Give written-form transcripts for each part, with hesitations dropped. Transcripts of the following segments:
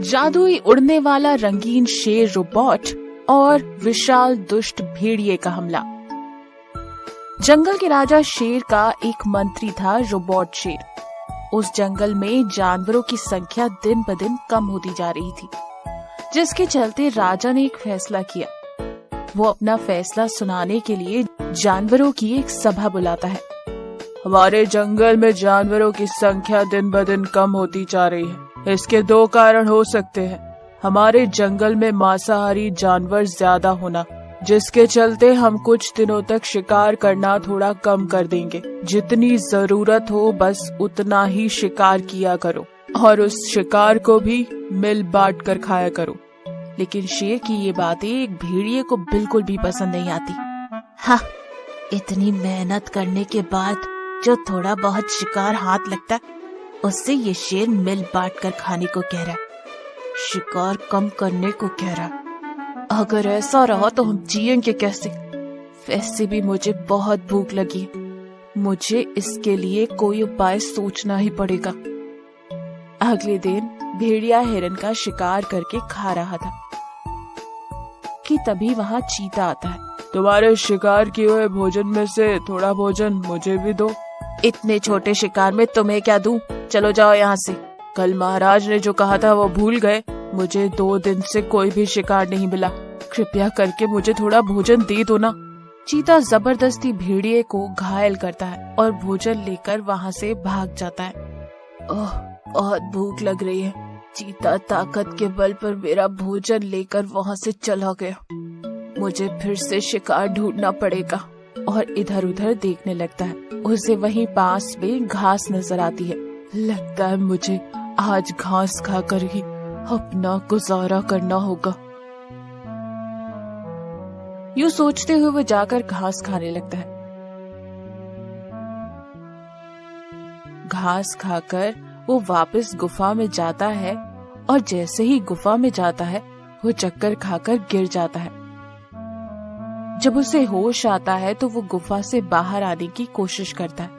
जादुई उड़ने वाला रंगीन शेर रोबोट और विशाल दुष्ट भेड़िए का हमला। जंगल के राजा शेर का एक मंत्री था रोबोट शेर। उस जंगल में जानवरों की संख्या दिन ब दिन कम होती जा रही थी, जिसके चलते राजा ने एक फैसला किया। वो अपना फैसला सुनाने के लिए जानवरों की एक सभा बुलाता है। हमारे जंगल में जानवरों की संख्या दिन ब दिन कम होती जा रही है। इसके दो कारण हो सकते हैं। हमारे जंगल में मांसाहारी जानवर ज्यादा होना, जिसके चलते हम कुछ दिनों तक शिकार करना थोड़ा कम कर देंगे। जितनी जरूरत हो बस उतना ही शिकार किया करो और उस शिकार को भी मिल बांट कर खाया करो। लेकिन शेर की ये बातें एक भेड़िए को बिल्कुल भी पसंद नहीं आती। हाँ, इतनी मेहनत करने के बाद जो थोड़ा बहुत शिकार हाथ लगता है, उससे ये शेर मिल बांट कर खाने को कह रहा है, शिकार कम करने को कह रहा है। अगर ऐसा रहा तो हम जिएंगे कैसे? वैसे भी मुझे बहुत भूख लगी है। मुझे इसके लिए कोई उपाय सोचना ही पड़ेगा। अगले दिन भेड़िया हिरन का शिकार करके खा रहा था कि तभी वहाँ चीता आता है। तुम्हारे शिकार किए हुए भोजन में से थोड़ा भोजन मुझे भी दो। इतने छोटे शिकार में तुम्हें क्या दूं? चलो जाओ यहाँ से। कल महाराज ने जो कहा था वो भूल गए? मुझे 2 दिन से कोई भी शिकार नहीं मिला। कृपया करके मुझे थोड़ा भोजन दे दो ना। चीता जबरदस्ती भेड़िए को घायल करता है और भोजन लेकर वहाँ से भाग जाता है। ओह, बहुत भूख लग रही है। चीता ताकत के बल पर मेरा भोजन लेकर वहाँ से चला गया। मुझे फिर से शिकार ढूंढना पड़ेगा। और इधर उधर देखने लगता है। उसे वहीं पास में घास नजर आती है। लगता है मुझे आज घास खाकर ही अपना गुजारा करना होगा। यूं सोचते हुए वो जाकर घास खाने लगता है। घास खाकर वो वापस गुफा में जाता है और जैसे ही गुफा में जाता है वो चक्कर खाकर गिर जाता है। जब उसे होश आता है तो वो गुफा से बाहर आने की कोशिश करता है।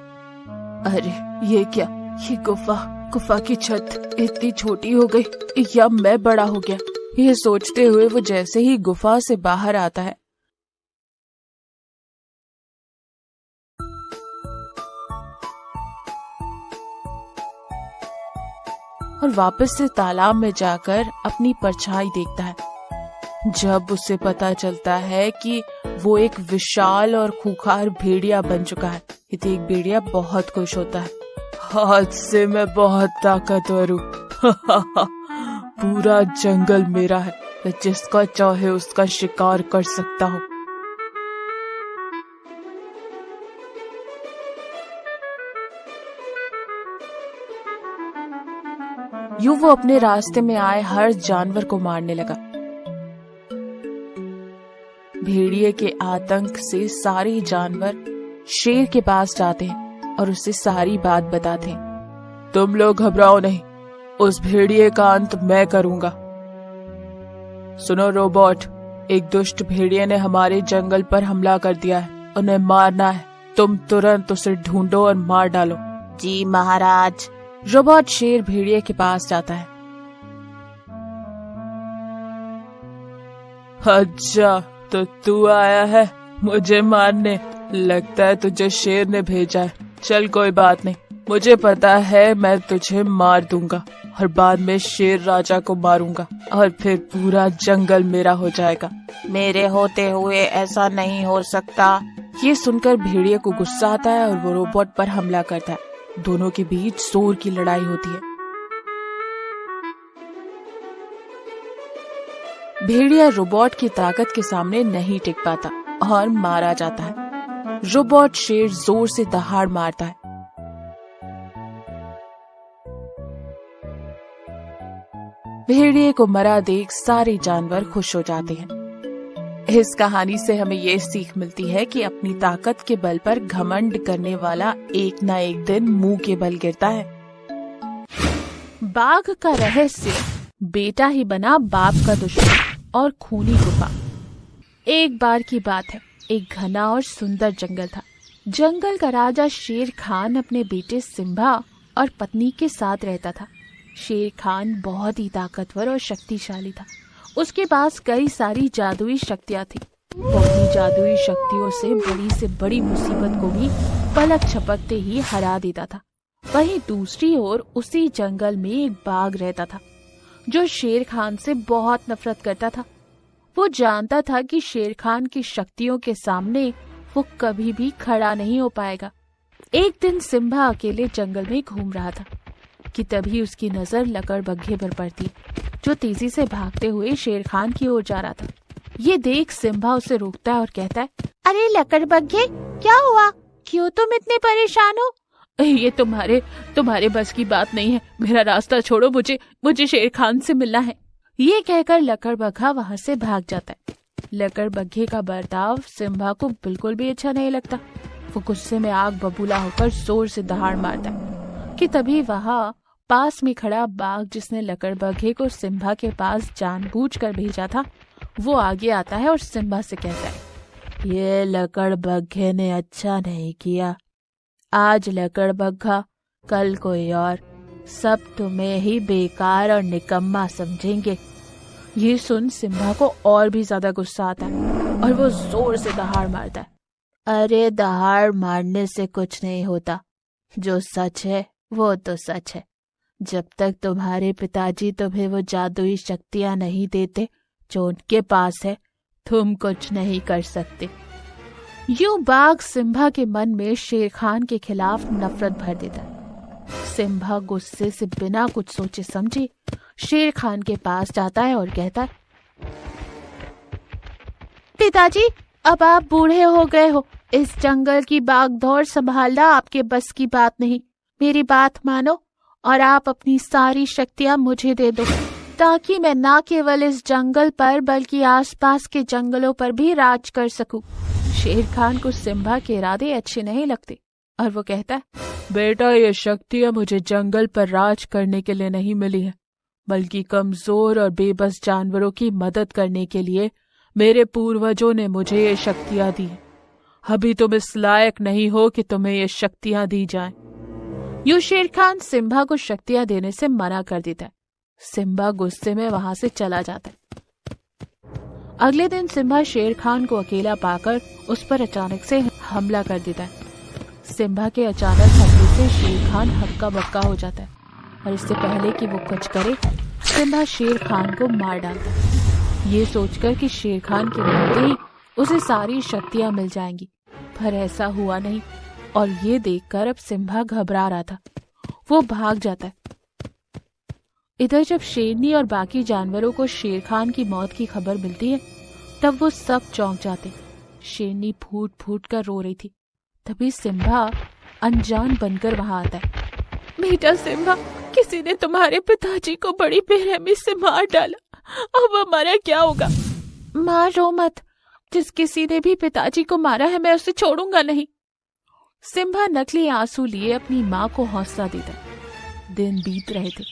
अरे ये क्या? ये गुफा की छत इतनी छोटी हो गई या मैं बड़ा हो गया? ये सोचते हुए वो जैसे ही गुफा से बाहर आता है और वापस से तालाब में जाकर अपनी परछाई देखता है। जब उसे पता चलता है कि वो एक विशाल और खूंखार भेड़िया बन चुका है, तो एक भेड़िया बहुत खुश होता है। आज से मैं बहुत ताकतवर हूँ। पूरा जंगल मेरा है। मैं जिसका चाहे उसका शिकार कर सकता हूँ। यूं वो अपने रास्ते में आए हर जानवर को मारने लगा। भेड़िए के आतंक से सारे जानवर शेर के पास जाते हैं और उसे सारी बात बताते हैं। तुम लोग घबराओ नहीं, उस भेड़िए का अंत मैं करूंगा। सुनो रोबोट, एक दुष्ट भेड़िए ने हमारे जंगल पर हमला कर दिया है। उन्हें मारना है। तुम तुरंत उसे ढूंढो और मार डालो। जी महाराज। रोबोट शेर भेड़िए के पास जाता है। अच्छा, तो तू आया है मुझे मारने? लगता है तुझे शेर ने भेजा है। चल कोई बात नहीं, मुझे पता है मैं तुझे मार दूंगा और बाद में शेर राजा को मारूंगा और फिर पूरा जंगल मेरा हो जाएगा। मेरे होते हुए ऐसा नहीं हो सकता। ये सुनकर भेड़िए को गुस्सा आता है और वो रोबोट पर हमला करता है। दोनों के बीच जोर की लड़ाई होती है। भेड़िया रोबोट की ताकत के सामने नहीं टिक पाता और मारा जाता है। रोबोट शेर जोर से दहाड़ मारता है। भेड़िए को मरा देख सारे जानवर खुश हो जाते हैं। इस कहानी से हमें ये सीख मिलती है कि अपनी ताकत के बल पर घमंड करने वाला एक ना एक दिन मुंह के बल गिरता है। बाघ का रहस्य, बेटा ही बना बाप का दुश्मन और खूनी गुफा। एक बार की बात है, एक घना और सुंदर जंगल था। जंगल का राजा शेर खान अपने बेटे सिम्बा और पत्नी के साथ रहता था। शेर खान बहुत ही ताकतवर और शक्तिशाली था। उसके पास कई सारी जादुई शक्तियां थी। वो अपनी जादुई शक्तियों से बड़ी मुसीबत को भी पलक झपकते ही हरा देता था। वहीं दूसरी ओर उसी जंगल में एक बाघ रहता था जो शेर खान से बहुत नफरत करता था। वो जानता था कि शेर खान की शक्तियों के सामने वो कभी भी खड़ा नहीं हो पाएगा। एक दिन सिम्बा अकेले जंगल में घूम रहा था कि तभी उसकी नजर लकड़बग्घे पर पड़ती, जो तेजी से भागते हुए शेर खान की ओर जा रहा था। ये देख सिम्बा उसे रोकता है और कहता है, अरे लकड़बग्घे, क्या हुआ? क्यों तुम इतने परेशान हो? ये तुम्हारे बस की बात नहीं है। मेरा रास्ता छोड़ो, मुझे शेर खान से मिलना है। ये कहकर लकड़बग्घा वहां से भाग जाता है। लकड़बग्घे का बर्ताव सिम्बा को बिल्कुल भी अच्छा नहीं लगता। वो गुस्से में आग बबूला होकर जोर से दहाड़ मारता है कि तभी वहां पास में खड़ा बाघ, जिसने लकड़बग्घे को सिम्बा के पास जानबूझकर भेजा था, वो आगे आता है और सिम्बा से कहता है, ये लकड़बग्घे ने अच्छा नहीं किया। आज लकड़बग्घा, कल कोई और। सब तुम्हें ही बेकार और निकम्मा समझेंगे। ये सुन सिम्बा को और भी ज्यादा गुस्सा आता है और वो जोर से दहाड़ मारता है। अरे दहाड़ मारने से कुछ नहीं होता। जो सच है वो तो सच है। जब तक तुम्हारे पिताजी तुम्हें वो जादुई शक्तियां नहीं देते जो उनके पास है, तुम कुछ नहीं कर सकते। यूं बाघ सिम्बा के मन में शेर खान के खिलाफ नफरत भर देता है। सिम्बा गुस्से से बिना कुछ सोचे समझे शेर खान के पास जाता है और कहता है, पिताजी, अब आप बूढ़े हो गए हो। इस जंगल की भागदौड़ संभालना आपके बस की बात नहीं। मेरी बात मानो और आप अपनी सारी शक्तियां मुझे दे दो, ताकि मैं न केवल इस जंगल पर बल्कि आसपास के जंगलों पर भी राज कर सकूं। शेर खान को सिम्बा के इरादे अच्छे नहीं लगते और वो कहता है, बेटा, ये शक्तियां मुझे जंगल पर राज करने के लिए नहीं मिली है, बल्कि कमजोर और बेबस जानवरों की मदद करने के लिए मेरे पूर्वजों ने मुझे ये शक्तियां दी। अभी तुम इस लायक नहीं हो कि तुम्हें ये शक्तियां दी जाएं। यूं शेर खान सिम्बा को शक्तियां देने से मना कर देता है। सिम्बा गुस्से में वहां से चला जाता है। अगले दिन सिम्बा शेर खान को अकेला पाकर उस पर अचानक से हमला कर देता है। सिम्बा के अचानक हमले से शेर खान हक्का बक्का हो जाता है और इससे पहले कि वो कुछ करे, सिम्बा शेर खान को मार डालता है, ये सोचकर कि शेर खान के मरते ही उसे सारी शक्तियां मिल जाएंगी। पर ऐसा हुआ नहीं और ये देखकर अब सिम्बा घबरा रहा था। वो भाग जाता है। इधर जब शेरनी और बाकी जानवरों को शेर खान की मौत की खबर मिलती है, तब वो सब चौंक जाते। शेरनी फूट फूट कर रो रही थी। तभी सिम्बा अनजान बनकर वहां आता है। बेटा सिम्बा, किसी ने तुम्हारे पिताजी को बड़ी बेरहमी से मार डाला। अब हमारा क्या होगा? माँ रो मत। जिस किसी ने भी पिताजी को मारा है, मैं उसे छोड़ूंगा नहीं। सिम्बा नकली आंसू लिए अपनी माँ को हौसला देता। दिन बीत रहे थे।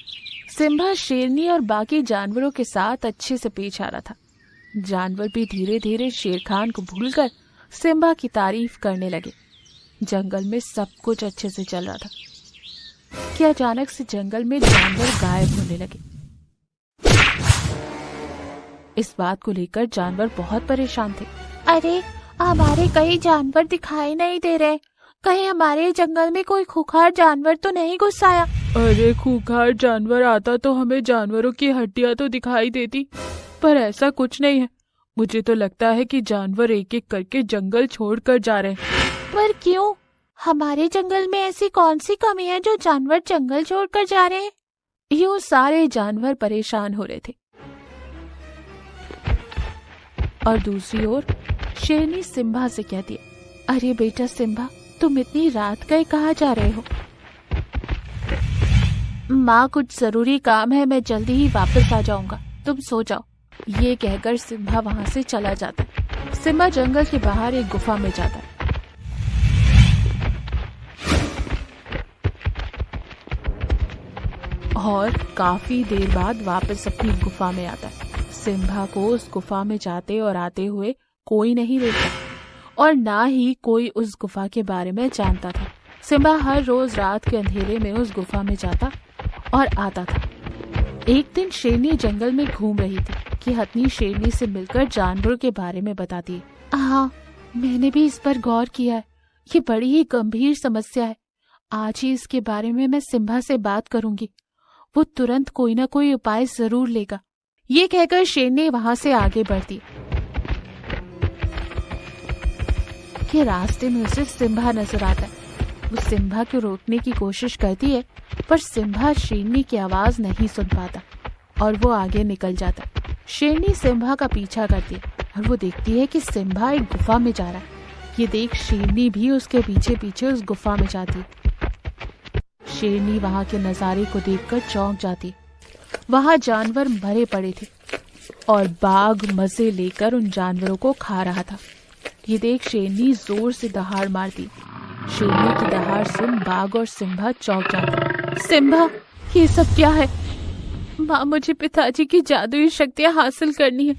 सिम्बा शेरनी और बाकी जानवरों के साथ अच्छे से पेश आ रहा था। जानवर भी धीरे धीरे शेर खान को भूलकर सिम्बा की तारीफ करने लगे। जंगल में सब कुछ अच्छे से चल रहा था कि अचानक से जंगल में जानवर गायब होने लगे। इस बात को लेकर जानवर बहुत परेशान थे। अरे, हमारे कई जानवर दिखाई नहीं दे रहे। कहीं हमारे जंगल में कोई खूंखार जानवर तो नहीं घुस आया? अरे, खूंखार जानवर आता तो हमें जानवरों की हड्डियां तो दिखाई देती, पर ऐसा कुछ नहीं है। मुझे तो लगता है कि जानवर एक एक करके जंगल छोड़कर जा रहे हैं। पर क्यों? हमारे जंगल में ऐसी कौन सी कमी है जो जानवर जंगल छोड़कर जा रहे हैं? यूं सारे जानवर परेशान हो रहे थे। और दूसरी ओर शेरनी सिम्बा से कहती है, अरे बेटा सिम्बा, तुम इतनी रात गए कहाँ जा रहे हो? माँ, कुछ जरूरी काम है, मैं जल्दी ही वापस आ जाऊंगा, तुम सो जाओ। ये कहकर सिम्बा वहां से चला जाता है। सिम्बा जंगल के बाहर एक गुफा में जाता है। और काफी देर बाद वापस अपनी गुफा में आता है। सिम्बा को उस गुफा में जाते और आते हुए कोई नहीं देखता और ना ही कोई उस गुफा के बारे में जानता था। सिम्बा हर रोज रात के अंधेरे में उस गुफा में जाता और आता था। एक दिन शेरनी जंगल में घूम रही थी कि हथनी शेरनी से मिलकर जानवरों के बारे में बताती है। हाँ, मैंने भी इस पर गौर किया है। ये बड़ी ही गंभीर समस्या है। आज ही इसके बारे में मैं सिम्बा से बात करूंगी। वो तुरंत कोई ना कोई उपाय जरूर लेगा। ये कहकर शेरनी वहां से आगे बढ़ती कि रास्ते में उसे सिम्बा नजर आता है। वो सिम्बा को रोकने की कोशिश करती है, पर सिम्बा शेरनी की आवाज नहीं सुन पाता और वो आगे निकल जाता है। शेरनी सिम्बा का पीछा करती है और वो देखती है कि सिम्बा एक गुफा में जा रहा है। ये देख शेरनी भी उसके पीछे पीछे उस गुफा में जाती है। शेरनी वहां के नजारे को देखकर चौंक जाती। वहां जानवर मरे पड़े थे और बाघ मजे लेकर उन जानवरों को खा रहा था। ये देख शेरनी जोर से दहाड़ मारती। शेरनी की दहाड़ सुन बाघ और सिम्बा चौंक जाते। सिम्बा, ये सब क्या है? माँ, मुझे पिताजी की जादुई शक्तियाँ हासिल करनी है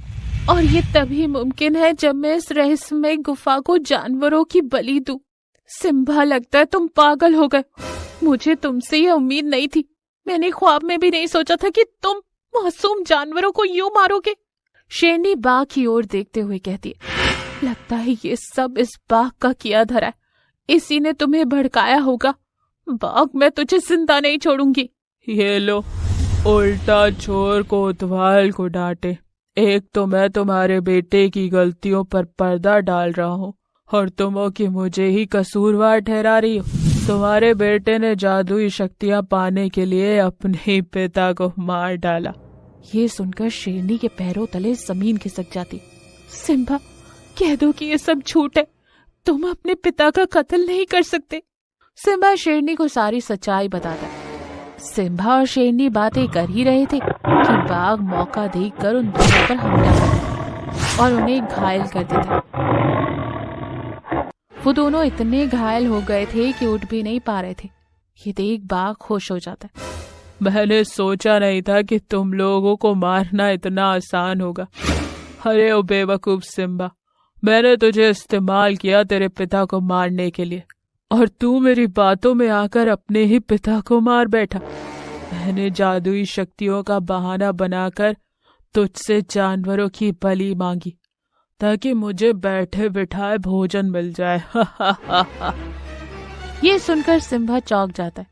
और ये तभी मुमकिन है जब मैं इस रहस्यमय गुफा को जानवरों की बलि दूं। सिम्बा, लगता है तुम पागल हो गए। मुझे तुमसे ये उम्मीद नहीं थी। मैंने ख्वाब में भी नहीं सोचा था कि तुम मासूम जानवरों को यूं मारोगे। शेरनी बाघ की ओर देखते हुए कहती है, लगता है ये सब इस बाघ का किया धरा है। इसी ने तुम्हें भड़काया होगा। बाघ, मैं तुझे जिंदा नहीं छोड़ूंगी। ये लो, उल्टा चोर कोतवाल को डांटे। एक तो मैं तुम्हारे बेटे की गलतियों पर पर्दा डाल रहा हूँ और तुम हो कि मुझे ही कसूरवार ठहरा रही हो। तुम्हारे बेटे ने जादुई शक्तियाँ पाने के लिए अपने ही पिता को मार डाला। ये सुनकर शेरनी के पैरों तले जमीन खिसक जाती। सिम्बा, कह दो कि ये सब झूठ है। तुम अपने पिता का कत्ल नहीं कर सकते। सिम्बा शेरनी को सारी सच्चाई बताता है। सिम्बा और शेरनी बातें कर ही रहे थे कि बाघ मौका देखकर उन दोनों पर हमला करता और उन्हें घायल कर देता। वो दोनों इतने घायल हो गए थे कि उठ भी नहीं पा रहे थे। ये देख बाघ खुश हो जाता है। मैंने सोचा नहीं था कि तुम लोगों को मारना इतना आसान होगा। अरे ओ बेवकूफ सिम्बा, मैंने तुझे इस्तेमाल किया तेरे पिता को मारने के लिए और तू मेरी बातों में आकर अपने ही पिता को मार बैठा। मैंने जादुई शक्तियों का बहाना बनाकर तुझसे जानवरों की बलि मांगी ताकि मुझे बैठे बिठाए भोजन मिल जाए। ये सुनकर सिम्बा चौंक जाता है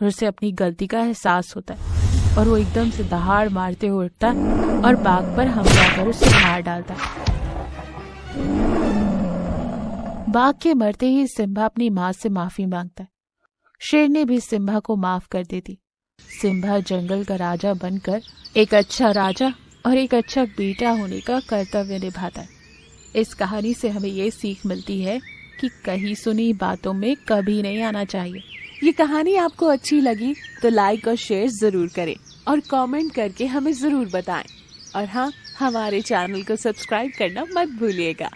और उसे अपनी गलती का एहसास होता है और वो एकदम से दहाड़ मारते हुए उठता है और बाघ पर हमला कर उसे मार डालता है। बाघ के मरते ही सिम्बा अपनी माँ से माफी मांगता है। शेरनी भी सिम्बा को माफ कर देती। सिम्बा जंगल का राजा बनकर एक अच्छा राजा और एक अच्छा बेटा होने का कर्तव्य निभाता है। इस कहानी से हमें ये सीख मिलती है कि कहीं सुनी बातों में कभी नहीं आना चाहिए। ये कहानी आपको अच्छी लगी तो लाइक और शेयर जरूर करें और कमेंट करके हमें जरूर बताएं। और हाँ, हमारे चैनल को सब्सक्राइब करना मत भूलिएगा।